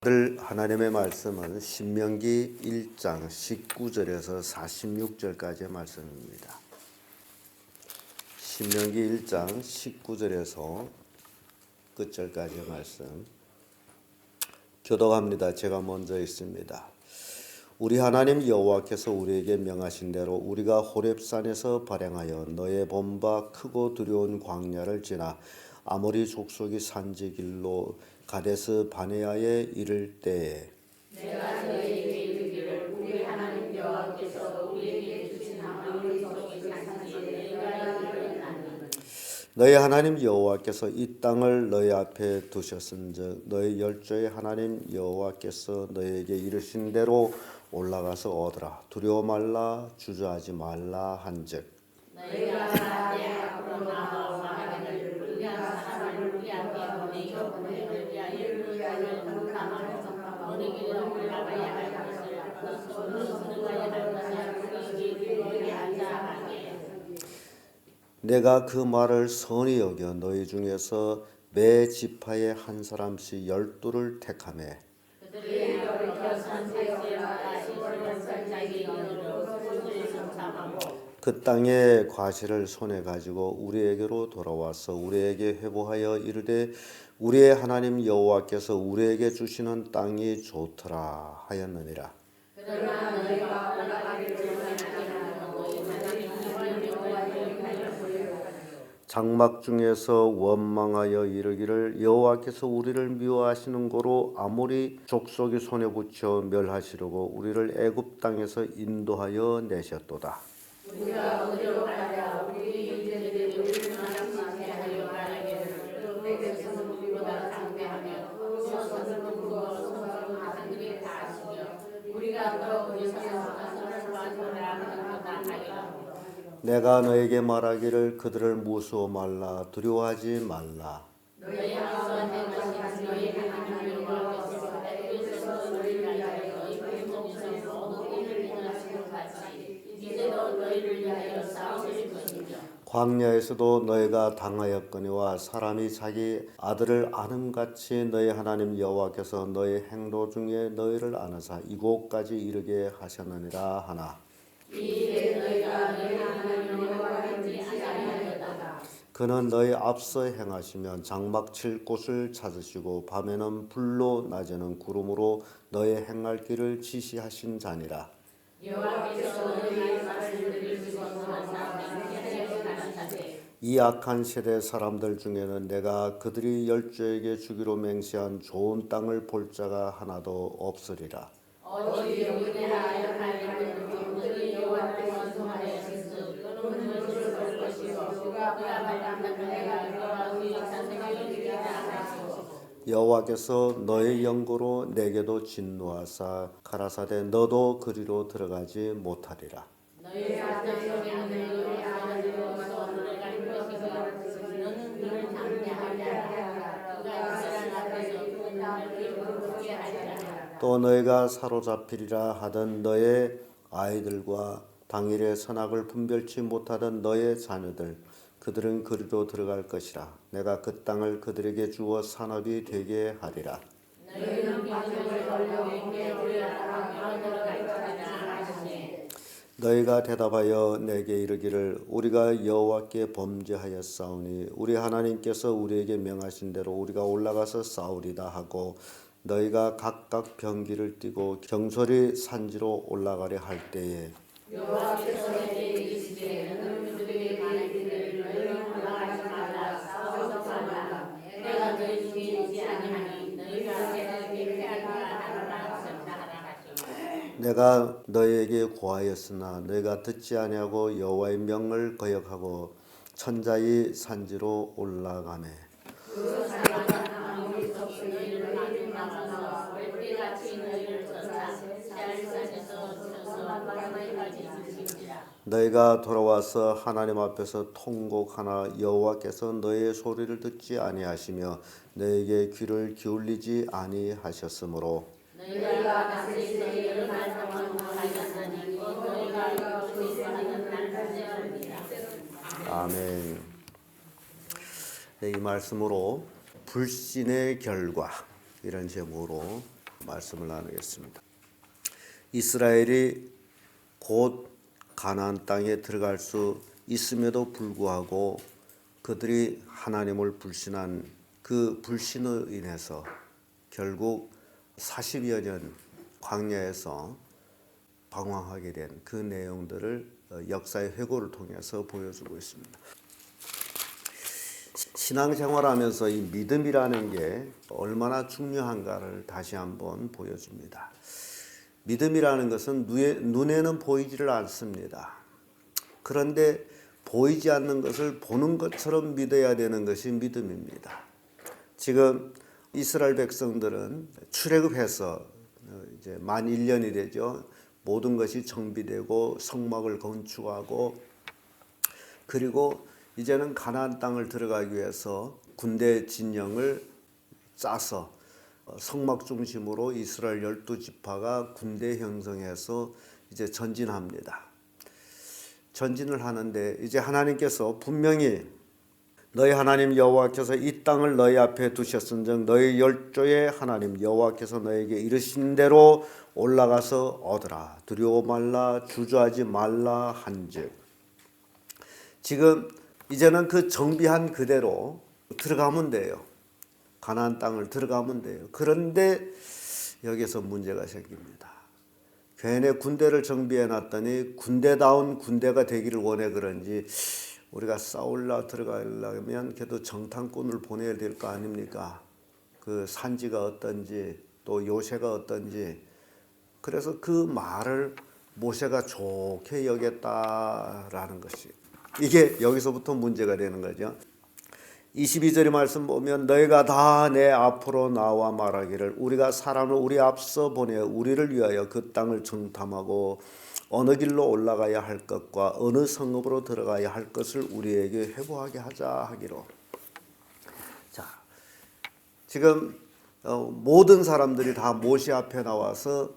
오늘 하나님의 말씀은 신명기 1장 19절에서 46절까지의 말씀입니다. 신명기 1장 19절에서 끝절까지의 말씀 교독합니다. 제가 먼저 읽습니다. 우리 하나님 여호와께서 우리에게 명하신 대로 우리가 호렙산에서 발행하여 너의 본 바 크고 두려운 광야를 지나 아모리 족속이 산지길로 가데스 바네아에 이를 때에 내가 너희에게 이르기를 우리 하나님 여호와께서 우리에게 주신 아모리 족속이 산지에 너희가 이르렀나니 너희 하나님 여호와께서 이 땅을 너희 앞에 두셨은즉 너희 열조의 하나님 여호와께서 너희에게 이르신 대로 올라가서 얻으라. 두려워 말라 주저하지 말라 한즉 너희가 내 앞으로 나아와 말하기를 우리가 사람을 우리 앞에 보내어 보내를 위하여 우리를 그 가만을 전파하고 어느 길로 올라가야 할 것을 어느 들어가야 할 것을 우리에게 너희에게 알자 하게 내가 그 말을 선히 여겨 너희 중에서 매 지파에 한 사람씩 12를 택하매 그들이 돌이켜 산세계와 시골 살짝이 이르러 소리를 성창하고 그 땅의 과실을 손에 가지고 우리에게로 돌아와서 우리에게 회복하여 이르되 우리의 하나님 여호와께서 우리에게 주시는 땅이 좋더라 하였느니라. 그러나 너희가 올라가기를 원하지 않으면 너희 하나님 여호와를 하여 장막 중에서 원망하여 이르기를 여호와께서 우리를 미워하시는 고로 아모리 족속이 손에 붙여 멸하시려고 우리를 애굽 땅에서 인도하여 내셨도다. 우리가 어디로 가랴 우리 형제들이 우리를 만나게 하여 말하기를 그 백성은 우리보다 강대하며 그 소선은 무거워서 하늘이 다 아시며 우리가 또 거기서 서로 빠져라 하는 것다 하리라. 내가 너에게 말하기를 그들을 무수어 말라 두려워하지 말라. 너희 앞서 행하신 너희 하나님 여호와께서 애굽에서 너희를 위하여 이방에서 모든 일을 행하신 것 같이 이제도 너희를 위하여 싸우실 것이며 광야에서도 너희가 당하였거니와 사람이 자기 아들을 아는같이 너희 하나님 여호와께서 너희 행로 중에 너희를 아느사 이곳까지 이르게 하셨느니라 하나. 이 일에 너희가 너희 하나님 여호와인지 아지 아니하였도다. 그는 너희 앞서 행하시면 장막 칠 곳을 찾으시고 밤에는 불로 낮에는 구름으로 너희 행할 길을 지시하신 자니라. 여호와께서 너희의 말씀을 들으시고 항상 하여 가시되 이 악한 세대 사람들 중에는 내가 그들이 열조에게 주기로 맹세한 좋은 땅을 볼 자가 하나도 없으리라. 어찌 영원하여 하나님은 그들이 여호와를 원수하였으니 그는 무엇을 볼 것이요 그가 말하는 내가 그와 그의 자손에게 이르게 하시고 여호와께서 너의 영고로 내게도 진노하사 가라사대 너도 그리로 들어가지 못하리라. 너희 자손에게는 너희 아버지로 들어갈 것이고 너는 그를 담대하리라. 그가 이스라엘 앞에서 그 땅을 기쁘게 하리라. 또 너희가 사로잡히리라 하던 너의 아이들과 당일의 선악을 분별치 못하던 너의 자녀들 그들은 그리로 들어갈 것이라. 내가 그 땅을 그들에게 주어 산업이 되게 하리라. 너희는 방송을 걸고 있게 우리가 들어갈 것이라 하시니 너희가 대답하여 내게 이르기를 우리가 여호와께 범죄하였사오니 우리 하나님께서 우리에게 명하신 대로 우리가 올라가서 싸우리다 하고 너희가 각각 병기를 띠고 경솔히 산지로 올라가려 할 때에 여호와께서 내게 이르시되 너는 그들에게 말하기를 너희는 올라가지 말라 싸워서 말라 내가 너희 중에 있지 아니하니 너희가 내게 피하리라 하라 하시니 내가 너희에게 고하였으나 너희가 듣지 아니하고 여호와의 명을 거역하고 천자의 산지로 올라가매 그 사람은 아무리 썩이 너희를 많이 막아서 벌떼같이 너희를 쫓아 쌀산에서 쳐서 바다까지 이르시리라. 너희가 돌아와서 하나님 앞에서 통곡하나 여호와께서 너희의 소리를 듣지 아니하시며 너희에게 귀를 기울이지 아니하셨으므로 너희가 다시 너희를 말동하였으니 곧 너희가 이것을 하는 날까지입니다. 아멘. 이 말씀으로 불신의 결과 이런 제목으로 말씀을 나누겠습니다. 이스라엘이 곧 가나안 땅에 들어갈 수 있음에도 불구하고 그들이 하나님을 불신한 그 불신으로 인해서 결국 40여 년 광야에서 방황하게 된 그 내용들을 역사의 회고를 통해서 보여주고 있습니다. 신앙생활하면서 이 믿음이라는 게 얼마나 중요한가를 다시 한번 보여줍니다. 믿음이라는 것은 눈에는 보이지를 않습니다. 그런데 보이지 않는 것을 보는 것처럼 믿어야 되는 것이 믿음입니다. 지금 이스라엘 백성들은 출애굽해서 이제 만 1년이 되죠. 모든 것이 정비되고 성막을 건축하고 그리고 이제는 가나안 땅을 들어가기 위해서 군대 진영을 짜서 성막 중심으로 이스라엘 12지파가 군대 형성해서 이제 전진합니다. 전진을 하는데 이제 하나님께서 분명히 너희 하나님 여호와께서 이 땅을 너희 앞에 두셨은즉 너희 열조의 하나님 여호와께서 너에게 이르신 대로 올라가서 얻으라. 두려워 말라 주저하지 말라 한즉. 지금 이제는 그 정비한 그대로 들어가면 돼요. 가나안 땅을 들어가면 돼요. 그런데 여기서 문제가 생깁니다. 괜히 군대를 정비해 놨더니 군대다운 군대가 되기를 원해 그런지 우리가 싸울라 들어가려면 그래도 정탐꾼을 보내야 될 거 아닙니까? 그 산지가 어떤지 또 요새가 어떤지. 그래서 그 말을 모세가 좋게 여겼다라는 것이 이게 여기서부터 문제가 되는 거죠. 22절의 말씀 보면 너희가 다 내 앞으로 나와 말하기를 우리가 사람을 우리 앞서 보내어 우리를 위하여 그 땅을 정탐하고 어느 길로 올라가야 할 것과 어느 성읍으로 들어가야 할 것을 우리에게 회고하게 하자 하기로. 자, 지금 모든 사람들이 다 모세 앞에 나와서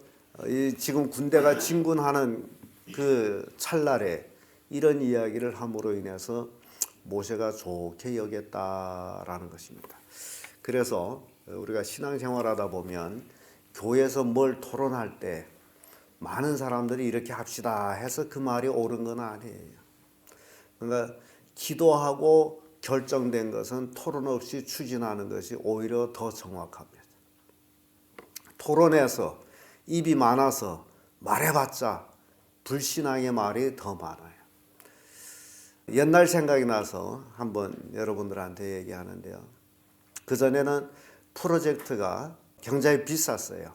지금 군대가 진군하는 그 찰날에 이런 이야기를 함으로 인해서 모세가 좋게 여겼다라는 것입니다. 그래서 우리가 신앙생활하다 보면 교회에서 뭘 토론할 때 많은 사람들이 이렇게 합시다 해서 그 말이 옳은 건 아니에요. 그러니까 기도하고 결정된 것은 토론 없이 추진하는 것이 오히려 더 정확합니다. 토론해서 입이 많아서 말해봤자 불신앙의 말이 더 많아요. 옛날 생각이 나서 한번 여러분들한테 얘기하는데요. 그전에는 프로젝트가 굉장히 비쌌어요.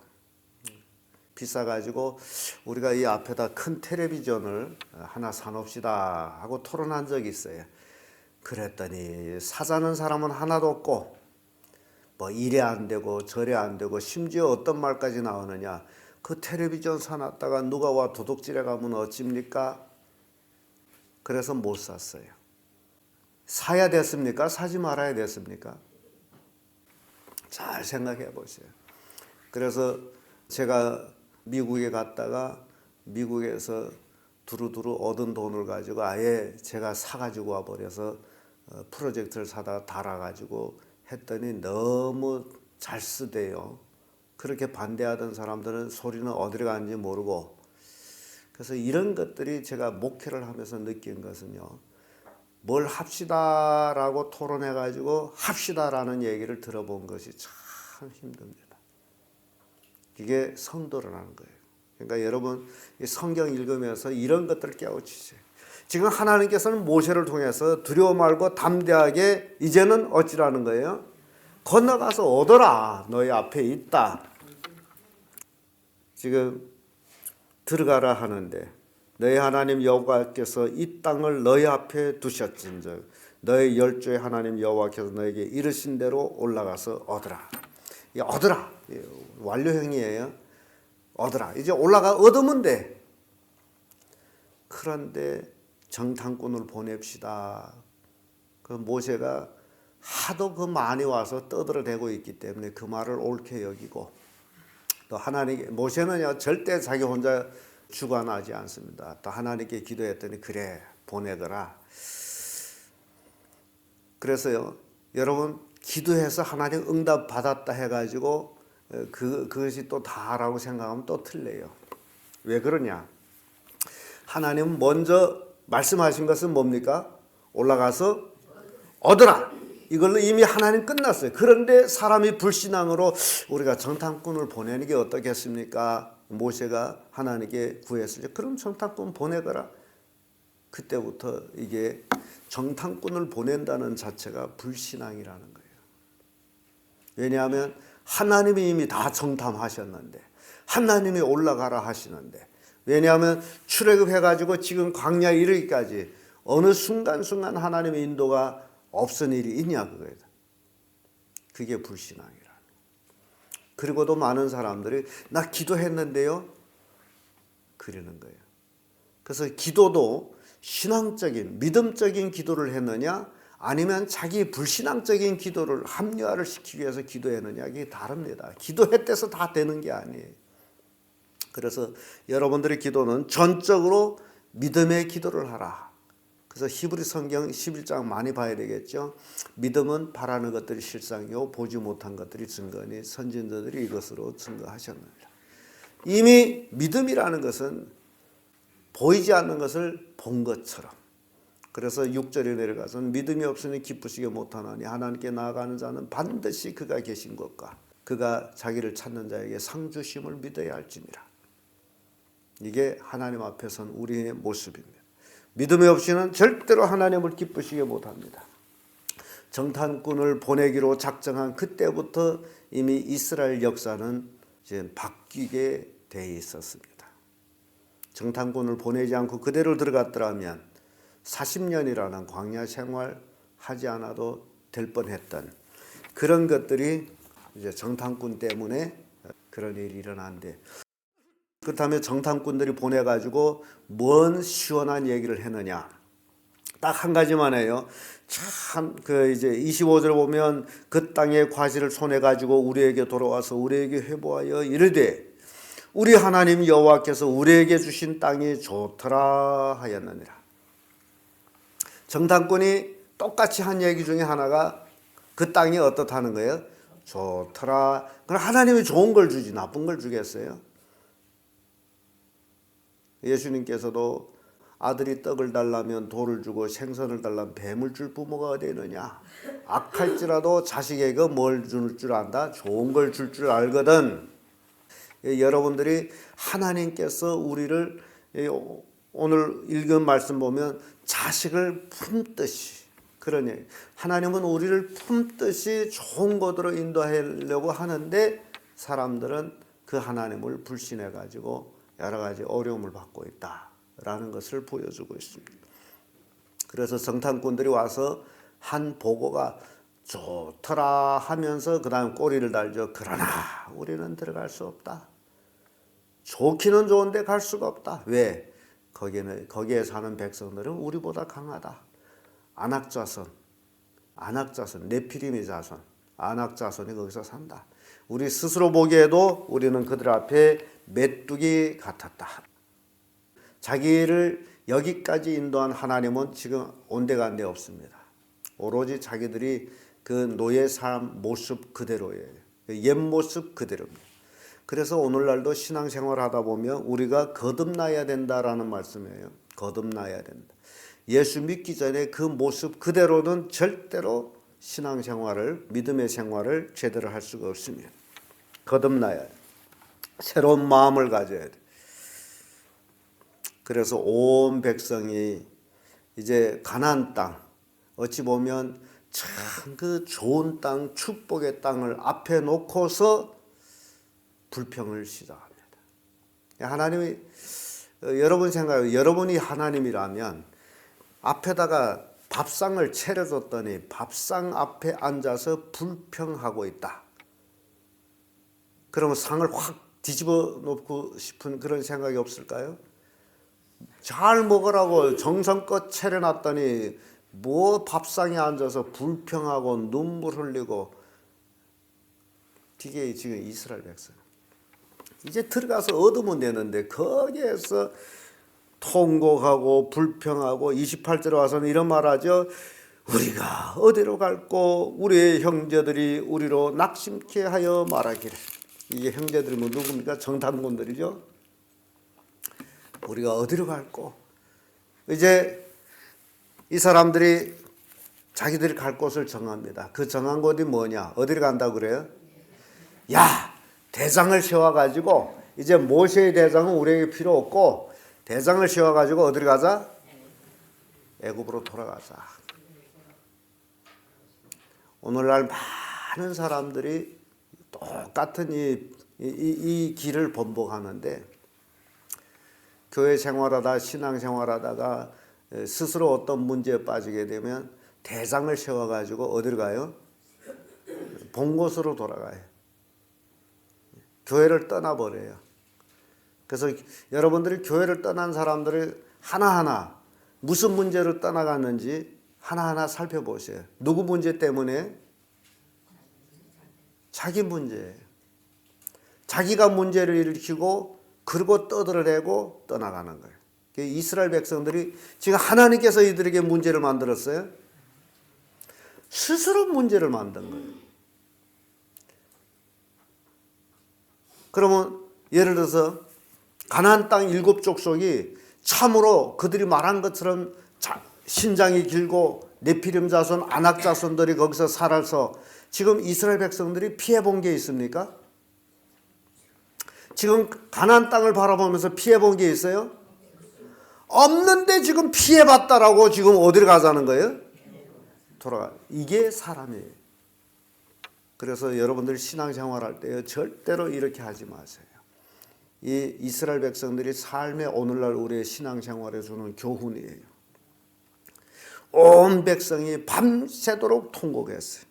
비싸가지고 우리가 이 앞에다 큰 텔레비전을 하나 사놓읍시다 하고 토론한 적이 있어요. 그랬더니 사자는 사람은 하나도 없고 뭐 이래 안 되고 저래 안 되고 심지어 어떤 말까지 나오느냐. 그 텔레비전 사놨다가 누가 와 도둑질해 가면 어찌입니까? 그래서 못 샀어요. 사야 됐습니까? 사지 말아야 됐습니까? 잘 생각해 보세요. 그래서 제가 미국에 갔다가 미국에서 두루두루 얻은 돈을 가지고 아예 제가 사가지고 와버려서 프로젝트를 사다가 달아가지고 했더니 너무 잘 쓰대요. 그렇게 반대하던 사람들은 소리는 어디로 가는지 모르고. 그래서 이런 것들이 제가 목회를 하면서 느낀 것은요. 뭘 합시다라고 토론해가지고 합시다라는 얘기를 들어본 것이 참 힘듭니다. 이게 성도라는 거예요. 그러니까 여러분 성경 읽으면서 이런 것들을 깨우치세요. 지금 하나님께서는 모세를 통해서 두려워 말고 담대하게 이제는 어찌라는 거예요? 건너가서 오더라. 너희 앞에 있다. 지금 들어가라 하는데 너희 하나님 여호와께서 이 땅을 너희 앞에 두셨은즉 너희 열조의 하나님 여호와께서 너에게 이르신 대로 올라가서 얻으라. 이 얻으라. 완료형이에요. 얻으라. 이제 올라가 얻으면 돼. 그런데 정탐꾼을 보냅시다. 그 모세가 하도 그 많이 와서 떠들어대고 있기 때문에 그 말을 옳게 여기고 또 하나님 모세는요 절대 자기 혼자 주관하지 않습니다. 또 하나님께 기도했더니 그래 보내더라. 그래서요 여러분 기도해서 하나님 응답 받았다 해가지고 그것이 또 다라고 생각하면 또 틀려요. 왜 그러냐? 하나님은 먼저 말씀하신 것은 뭡니까? 올라가서 얻으라. 이걸로 이미 하나님 끝났어요. 그런데 사람이 불신앙으로 우리가 정탐꾼을 보내는 게 어떻겠습니까? 모세가 하나님께 구했을 때 그럼 정탐꾼 보내거라. 그때부터 이게 정탐꾼을 보낸다는 자체가 불신앙이라는 거예요. 왜냐하면 하나님이 이미 다 정탐하셨는데, 하나님이 올라가라 하시는데, 왜냐하면 출애굽해가지고 지금 광야에 이르기까지 어느 순간순간 하나님의 인도가 없은 일이 있냐 그거예요. 그게 불신앙이라는. 그리고도 많은 사람들이 나 기도했는데요 그러는 거예요. 그래서 기도도 신앙적인 믿음적인 기도를 했느냐 아니면 자기 불신앙적인 기도를 합리화를 시키기 위해서 기도했느냐 이게 다릅니다. 기도했대서 다 되는 게 아니에요. 그래서 여러분들의 기도는 전적으로 믿음의 기도를 하라. 그래서 히브리 성경 11장 많이 봐야 되겠죠. 믿음은 바라는 것들이 실상이요 보지 못한 것들이 증거니 선진자들이 이것으로 증거하셨느니라. 이미 믿음이라는 것은 보이지 않는 것을 본 것처럼. 그래서 6절에 내려가서 믿음이 없으니 기쁘시게 못하나니 하나님께 나아가는 자는 반드시 그가 계신 것과 그가 자기를 찾는 자에게 상 주심을 믿어야 할지니라. 이게 하나님 앞에선 우리의 모습입니다. 믿음이 없이는 절대로 하나님을 기쁘시게 못합니다. 정탐꾼을 보내기로 작정한 그때부터 이미 이스라엘 역사는 이제 바뀌게 돼 있었습니다. 정탐꾼을 보내지 않고 그대로 들어갔더라면 40년이라는 광야 생활 하지 않아도 될 뻔했던 그런 것들이 이제 정탐꾼 때문에 그런 일이 일어난데, 그렇다면 정탐꾼들이 보내가지고 뭔 시원한 얘기를 했느냐? 딱 한 가지만 해요. 참 그 이제 25절 보면 그 땅의 과실을 손에 가지고 우리에게 돌아와서 우리에게 회복하여 이르되 우리 하나님 여호와께서 우리에게 주신 땅이 좋더라 하였느니라. 정탐꾼이 똑같이 한 얘기 중에 하나가 그 땅이 어떻다는 거예요? 좋더라. 그럼 하나님이 좋은 걸 주지 나쁜 걸 주겠어요? 예수님께서도 아들이 떡을 달라면 돌을 주고 생선을 달라면 뱀을 줄 부모가 어디 있느냐. 악할지라도 자식에게 뭘 줄 줄 안다? 좋은 걸 줄 줄 알거든. 여러분들이 하나님께서 우리를 오늘 읽은 말씀 보면 자식을 품듯이, 그러니 하나님은 우리를 품듯이 좋은 곳으로 인도하려고 하는데 사람들은 그 하나님을 불신해 가지고 여러 가지 어려움을 받고 있다라는 것을 보여주고 있습니다. 그래서 정탐꾼들이 와서 한 보고가 좋더라 하면서 그 다음 꼬리를 달죠. 그러나 우리는 들어갈 수 없다. 좋기는 좋은데 갈 수가 없다. 왜? 거기에 사는 백성들은 우리보다 강하다. 안악자손, 네피림의 자손, 안악자손이 거기서 산다. 우리 스스로 보기에도 우리는 그들 앞에 메뚜기 같았다. 자기를 여기까지 인도한 하나님은 지금 온데간데 없습니다. 오로지 자기들이 그 노예 삶 모습 그대로예요. 옛 모습 그대로입니다. 그래서 오늘날도 신앙생활 하다 보면 우리가 거듭나야 된다라는 말씀이에요. 거듭나야 된다. 예수 믿기 전에 그 모습 그대로는 절대로 신앙생활을, 믿음의 생활을 제대로 할 수가 없습니다. 거듭나야 돼. 새로운 마음을 가져야 돼. 그래서 온 백성이 이제 가나안 땅, 어찌 보면 참 그 좋은 땅, 축복의 땅을 앞에 놓고서 불평을 시작합니다. 하나님이, 여러분 생각해요. 여러분이 하나님이라면 앞에다가 밥상을 차려줬더니 밥상 앞에 앉아서 불평하고 있다. 그러면 상을 확 뒤집어 놓고 싶은 그런 생각이 없을까요? 잘 먹으라고 정성껏 차려놨더니 뭐 밥상에 앉아서 불평하고 눈물 흘리고. 이게 지금 이스라엘 백성. 이제 들어가서 얻으면 되는데 거기에서 통곡하고 불평하고 28절에 와서는 이런 말하죠. 우리가 어디로 갈고 우리의 형제들이 우리로 낙심케 하여 말하기를 이게 형제들이 뭐 누굽니까? 정탐꾼들이죠. 우리가 어디로 갈꼬? 이제 이 사람들이 자기들이 갈 곳을 정합니다. 그 정한 곳이 뭐냐? 어디로 간다고 그래요? 야, 대장을 세워가지고 이제 모세의 대장은 우리에게 필요 없고 대장을 세워가지고 어디로 가자? 애굽으로 돌아가자. 오늘날 많은 사람들이 똑같은 이 길을 번복하는데 교회 생활하다 신앙 생활하다가 스스로 어떤 문제에 빠지게 되면 대장을 세워가지고 어디로 가요? 본 곳으로 돌아가요. 교회를 떠나버려요. 그래서 여러분들이 교회를 떠난 사람들을 하나하나 무슨 문제로 떠나갔는지 하나하나 살펴보세요. 누구 문제 때문에? 자기 문제예요. 자기가 문제를 일으키고 그러고 떠들어대고 떠나가는 거예요. 이스라엘 백성들이 지금 하나님께서 이들에게 문제를 만들었어요. 스스로 문제를 만든 거예요. 그러면 예를 들어서 가나안 땅 7족속이 참으로 그들이 말한 것처럼 신장이 길고 네피림 자손, 아낙 자손들이 거기서 살아서 지금 이스라엘 백성들이 피해 본 게 있습니까? 지금 가나안 땅을 바라보면서 피해 본 게 있어요? 없는데 지금 피해 봤다라고 지금 어디를 가자는 거예요? 돌아가. 이게 사람이에요. 그래서 여러분들 신앙생활할 때 절대로 이렇게 하지 마세요. 이 이스라엘 백성들이 삶의 오늘날 우리의 신앙생활에 주는 교훈이에요. 온 백성이 밤새도록 통곡했어요.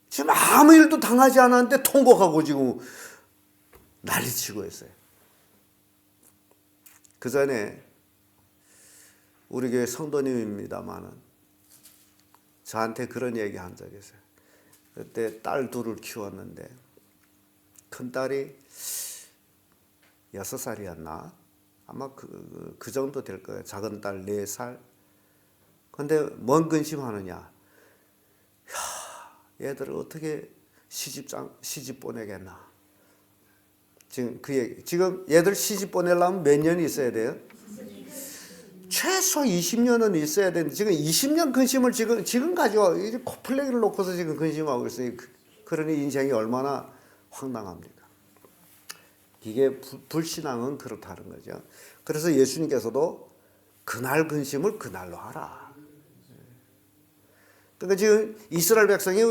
지금 아무 일도 당하지 않았는데 통곡하고 지금 난리치고 있어요. 그 전에 우리 교회 성도님입니다만은 저한테 그런 얘기 한 적이 있어요. 그때 딸 둘을 키웠는데 큰딸이 6살이었나? 아마 그 정도 될 거예요. 작은 딸 4살. 근데 뭔 근심하느냐? 얘들을 어떻게 시집 보내겠나? 지금 그 얘기. 지금 얘들 시집 보내려면 몇 년이 있어야 돼요? 최소 20년은 있어야 되는데 지금 20년 근심을 지금 가지고 이제 코플레이를 놓고서 지금 근심하고 있어요. 그러니 인생이 얼마나 황당합니까? 이게 불신앙은 그렇다는 거죠. 그래서 예수님께서도 그날 근심을 그날로 하라. 그러니까 지금 이스라엘 백성이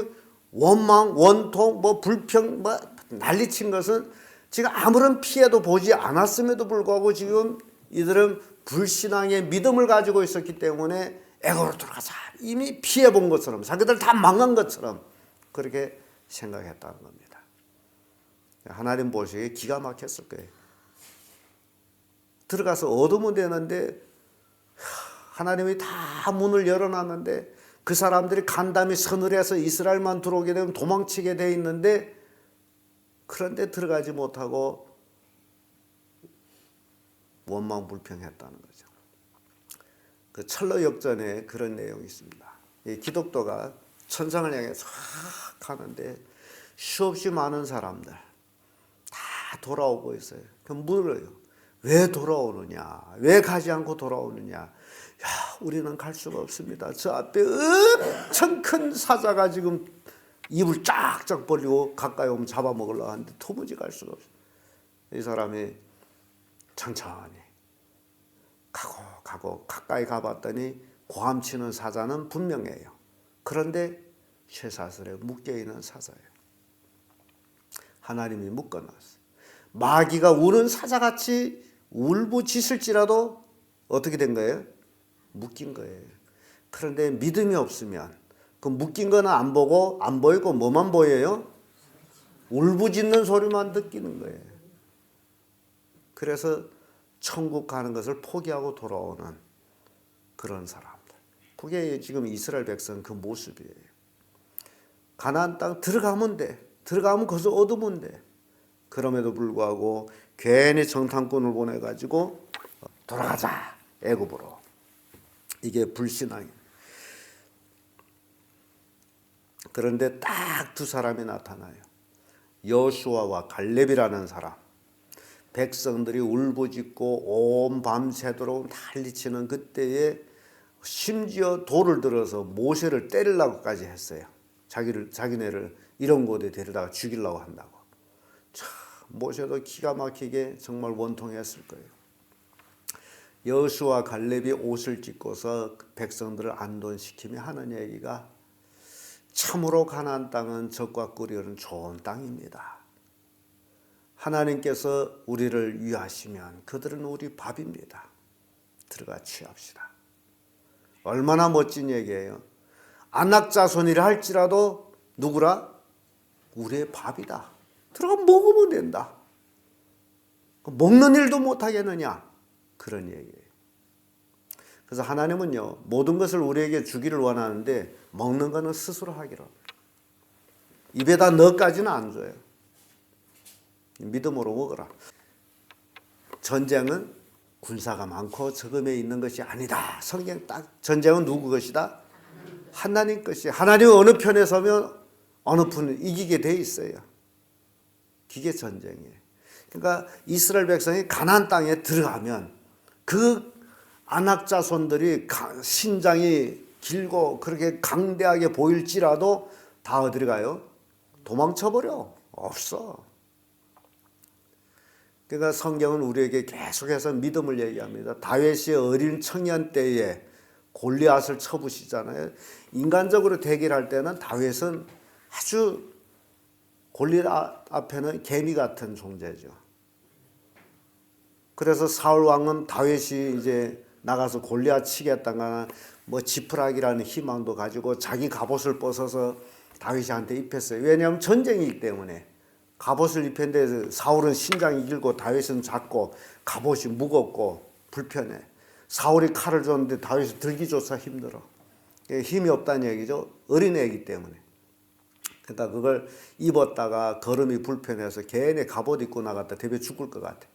원망, 원통, 불평, 난리친 것은 지금 아무런 피해도 보지 않았음에도 불구하고 지금 이들은 불신앙의 믿음을 가지고 있었기 때문에 애고로 돌아가자. 이미 피해 본 것처럼 자기들 다 망한 것처럼 그렇게 생각했다는 겁니다. 하나님 보시기에 기가 막혔을 거예요. 들어가서 얻으면 되는데 하나님이 다 문을 열어놨는데 그 사람들이 간담이 서늘해서 이스라엘만 들어오게 되면 도망치게 돼 있는데 그런데 들어가지 못하고 원망불평했다는 거죠. 그 철로 역전에 그런 내용이 있습니다. 이 기독도가 천상을 향해 싹 가는데 수없이 많은 사람들 다 돌아오고 있어요. 그럼 물어요. 왜 돌아오느냐? 왜 가지 않고 돌아오느냐? 야, 우리는 갈 수가 없습니다. 저 앞에 엄청 큰 사자가 지금 입을 쫙쫙 벌리고 가까이 오면 잡아먹으려고 하는데 도무지 갈 수가 없어요. 이 사람이 천천히 가고 가까이 가봤더니 고함치는 사자는 분명해요. 그런데 쇠사슬에 묶여있는 사자예요. 하나님이 묶어놨어요. 마귀가 우는 사자같이 울부짖을지라도 어떻게 된 거예요? 묶인 거예요. 그런데 믿음이 없으면 그 묶인 거는 안 보고 안 보이고 뭐만 보여요? 울부짖는 소리만 듣기는 거예요. 그래서 천국 가는 것을 포기하고 돌아오는 그런 사람들. 그게 지금 이스라엘 백성 그 모습이에요. 가나안 땅 들어가면 돼. 들어가면 거기서 얻으면 돼. 그럼에도 불구하고 괜히 정탐꾼을 보내가지고 돌아가자 애굽으로. 이게 불신앙이에요. 그런데 딱 두 사람이 나타나요. 여수아와 갈렙이라는 사람, 백성들이 울부짖고 온 밤 새도록 난리치는 그때에 심지어 돌을 들어서 모세를 때리려고까지 했어요. 자기네를 이런 곳에 데려다가 죽이려고 한다고. 참 모세도 기가 막히게 정말 원통했을 거예요. 여수와 갈렙이 옷을 찢고서 백성들을 안돈시키며 하는 얘기가 참으로 가나안 땅은 적과 꿀이 흐르는 좋은 땅입니다. 하나님께서 우리를 위하시면 그들은 우리 밥입니다. 들어가 취합시다. 얼마나 멋진 얘기예요. 안악자손이라 할지라도 누구라? 우리의 밥이다. 들어가 먹으면 된다. 먹는 일도 못하겠느냐? 그런 얘기예요. 그래서 하나님은요, 모든 것을 우리에게 주기를 원하는데 먹는 거는 스스로 하기로. 입에다 넣어까지는 안 줘요. 믿음으로 먹어라. 전쟁은 군사가 많고 적음에 있는 것이 아니다. 성경 딱 전쟁은 누구 것이다? 하나님 것이. 하나님 어느 편에 서면 어느 편을 이기게 돼 있어요. 그게 전쟁이에요. 그러니까 이스라엘 백성이 가나안 땅에 들어가면 그 안악자손들이 신장이 길고 그렇게 강대하게 보일지라도 다 어디로 가요? 도망쳐버려. 없어. 그러니까 성경은 우리에게 계속해서 믿음을 얘기합니다. 다윗이 어린 청년 때에 골리앗을 쳐부시잖아요. 인간적으로 대결할 때는 다윗은 아주 골리앗 앞에는 개미 같은 존재죠. 그래서 사울 왕은 다윗이 이제 나가서 골리앗 치겠다가 뭐 지푸라기라는 희망도 가지고 자기 갑옷을 벗어서 다윗한테 입혔어요. 왜냐하면 전쟁이기 때문에. 갑옷을 입혔는데 사울은 신장이 길고 다윗은 작고 갑옷이 무겁고 불편해. 사울이 칼을 줬는데 다윗이 들기조차 힘들어. 힘이 없다는 얘기죠. 어린애이기 때문에. 그러니까 그걸 입었다가 걸음이 불편해서 괜히 갑옷 입고 나갔다 대비 죽을 것 같아.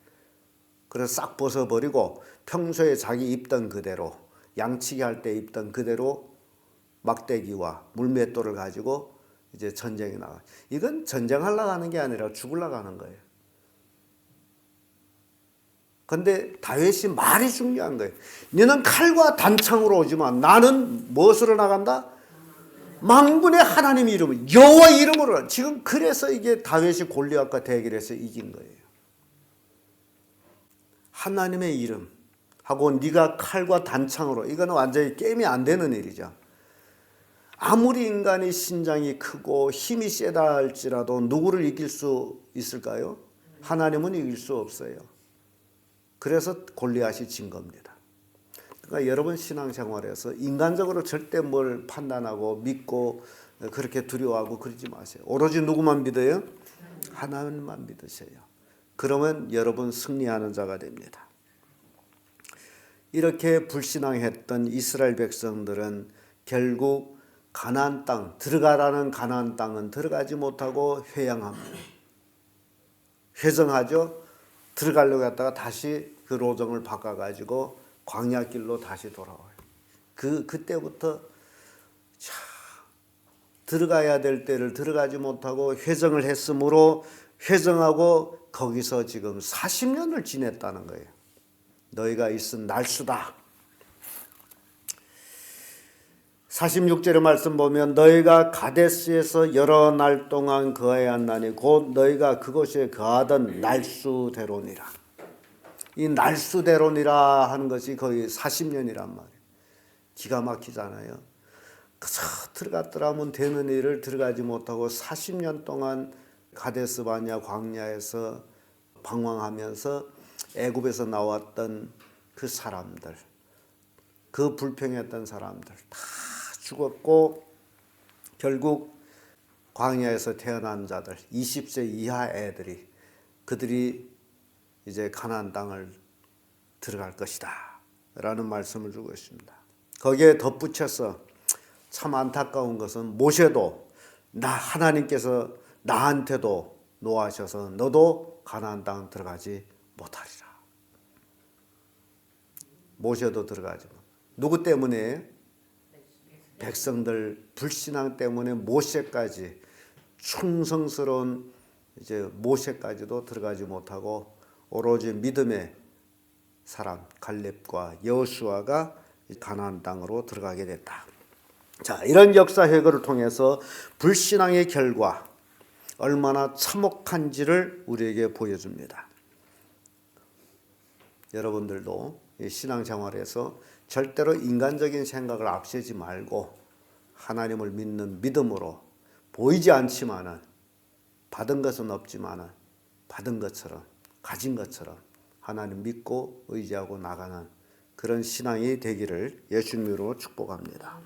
그래서 싹 벗어버리고 평소에 자기 입던 그대로 양치기 할 때 입던 그대로 막대기와 물맷돌을 가지고 이제 전쟁에 나가. 이건 전쟁하려고 하는 게 아니라 죽으려고 하는 거예요. 근데 다윗이 말이 중요한 거예요. 너는 칼과 단창으로 오지만 나는 무엇으로 나간다? 만군의 하나님 이름으로, 여호와 이름으로. 지금 그래서 이게 다윗이 골리앗과 대결해서 이긴 거예요. 하나님의 이름 하고 네가 칼과 단창으로. 이거는 완전히 게임이 안 되는 일이죠. 아무리 인간이 신장이 크고 힘이 세다 할지라도 누구를 이길 수 있을까요? 하나님은 이길 수 없어요. 그래서 골리앗이 진 겁니다. 그러니까 여러분 신앙생활에서 인간적으로 절대 뭘 판단하고 믿고 그렇게 두려워하고 그러지 마세요. 오로지 누구만 믿어요? 하나님만 믿으세요. 그러면 여러분 승리하는 자가 됩니다. 이렇게 불신앙했던 이스라엘 백성들은 결국 가나안 땅, 들어가라는 가나안 땅은 들어가지 못하고 회양합니다. 회정하죠. 들어가려고 했다가 다시 그 로정을 바꿔가지고 광야길로 다시 돌아와요. 그때부터 들어가야 될 때를 들어가지 못하고 회정을 했으므로 회정하고 거기서 지금 40년을 지냈다는 거예요. 너희가 있은 날수다. 46절의 말씀 보면 너희가 가데스에서 여러 날 동안 거하였나니 곧 너희가 그곳에 거하던 날수대로니라. 이 날수대로니라 하는 것이 거의 40년이란 말이에요. 기가 막히잖아요. 그저 들어갔더라면 되는 일을 들어가지 못하고 40년 동안 가데스 바냐 광야에서 방황하면서 애굽에서 나왔던 그 사람들, 그 불평했던 사람들 다 죽었고 결국 광야에서 태어난 자들 20세 이하 애들이 그들이 이제 가나안 땅을 들어갈 것이다 라는 말씀을 주고 있습니다. 거기에 덧붙여서 참 안타까운 것은 모세도 하나님께서 나한테도 노하셔서 너도 가나안 땅 들어가지 못하리라. 모세도 들어가지 못. 누구 때문에? 백성들 불신앙 때문에 모세까지 충성스러운 이제 모세까지도 들어가지 못하고 오로지 믿음의 사람 갈렙과 여호수아가 가나안 땅으로 들어가게 됐다. 자, 이런 역사 회고를 통해서 불신앙의 결과 얼마나 참혹한지를 우리에게 보여줍니다. 여러분들도 이 신앙생활에서 절대로 인간적인 생각을 앞세지 말고 하나님을 믿는 믿음으로 보이지 않지만은 받은 것은 없지만은 받은 것처럼 가진 것처럼 하나님 믿고 의지하고 나가는 그런 신앙이 되기를 예수님으로 축복합니다.